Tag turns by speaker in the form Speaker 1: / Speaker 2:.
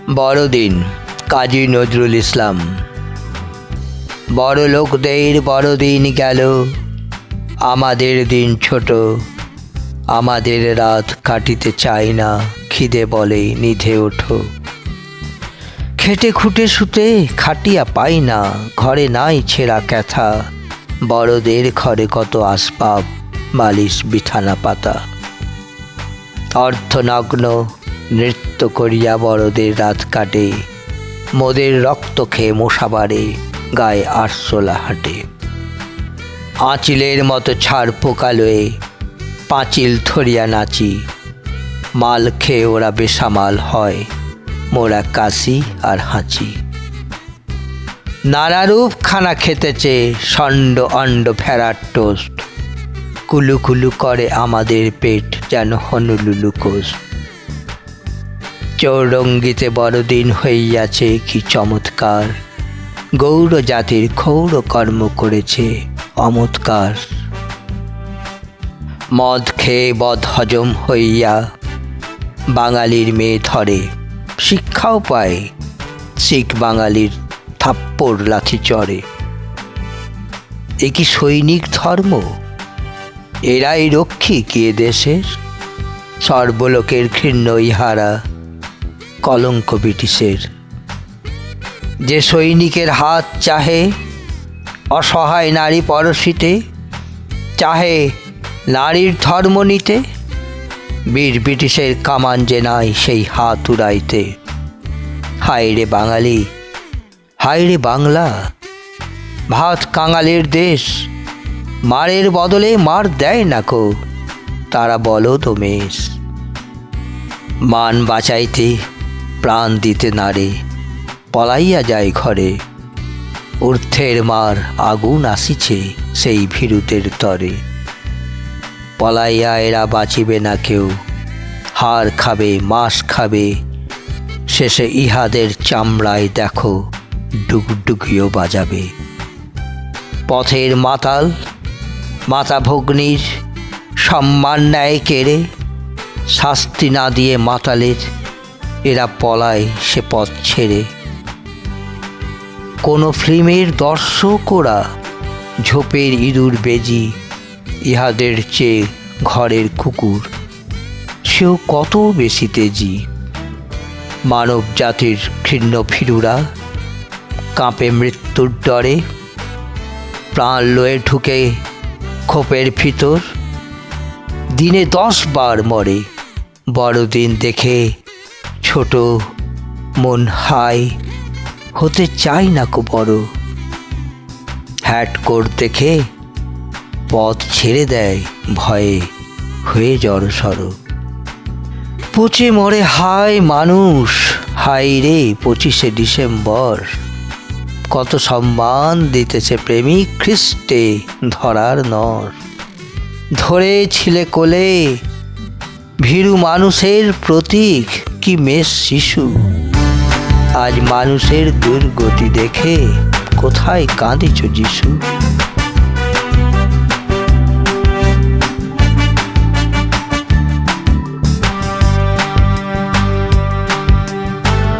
Speaker 1: বড়দিন কাজী নজরুল ইসলাম। বড় লোকদের বড়দিন গেল, আমাদের দিন ছোট। আমাদের রাত কাটিতে চাই না, খিদে বলে নিধে ওঠো। খেটে খুঁটে শুতে খাটিয়া পাই না, ঘরে নাই ছেঁড়া ক্যাথা। বড়দের ঘরে কত আসবাব, বালিশ বিছানা পাতা। অর্ধনগ্ন নৃত্য করিয়া বড়দের রাত কাটে। মোদের রক্ত খেয়ে মশা বাড়ে, গায়ে আরশোলা হাঁটে। আঁচিলের মতো ছাড় পোকালয়ে পাঁচিল ধরিয়া নাচি। মাল খেয়ে ওরা বেসামাল হয়, মোরা কাশি আর হাঁচি। নানারূপ খানা খেতেছে, ষণ্ড অণ্ড ফেরার টোস্ট। কুলু কুলু করে আমাদের পেট, যেন হনুলুলু কোষ। চৌরঙ্গিতে বড়দিন হইয়াছে কি চমৎকার, গৌর জাতির ক্ষৌর কর্ম করেছে অমৎকার। মদ খেয়ে বদ হজম হইয়া বাঙালির মেয়ে ধরে, শিক্ষাও পায় শিখ বাঙালির থাপ্পড় লাথি চড়ে। এ কি সৈনিক ধর্ম? এরাই রক্ষী কে দেশের? সর্বলোকের ঘৃণ্য ইহারা, কলঙ্ক ব্রিটিশের। যে সৈনিকের হাত চাহে অসহায় নারী পরশিতে, চাহে নারীর ধর্ম নিতে, বীর ব্রিটিশের কামান যে নাই সেই হাত উড়াইতে। হায় রে বাঙালি, হায় রে বাংলা, ভাত কাঙালের দেশ। মারের বদলে মার দেয় না কো, তারা বলো তো মেষ। মান বাঁচাইতে প্রাণ দিতে নারে, পলাইয়া যায় ঘরে। ঊর্ধ্বের মার আগুন আসিছে সেই ভীরুদের তরে। পলাইয়া এরা বাঁচিবে না কেউ, হার খাবে মাস খাবে। শেষে ইহাদের চামড়ায় দেখো ডুগডুগিও বাজাবে। পথের মাতাল মাতা ভগ্নীর সম্মান নেয় কেড়ে। শাস্তি না দিয়ে মাতালের এরা পলায় সে পথ ছেড়ে। কোনো ফিল্মের দর্শক ওরা, ঝোপের ইঁদুর বেজি। ইহাদের চেয়ে ঘরের কুকুর, সেও কত বেশি তেজি। মানব জাতির ঘৃণ্য ভীরুরা কাঁপে মৃত্যুর ডরে। প্রাণ লয়ে ঢুকে খোপের ভিতর, দিনে 10 বার মরে। বড়দিন দেখে ছোট মন হায়, হতে চাই না কো বড়। হ্যাট কোট দেখে পথ ছেড়ে দেয় ভয়ে, হয়ে জড়সড়। পচে মরে হায় মানুষ, হায় রে 25শে ডিসেম্বর। কত সম্মান দিতেছে প্রেমিক খ্রিস্টে ধরার নর। ধরে ছিলে কোলে ভীরু মানুষের প্রতীক, কি মেষ শিশু। আজ মানুষের দুর্গতি দেখে কোথায় কাঁদিছ যিশু।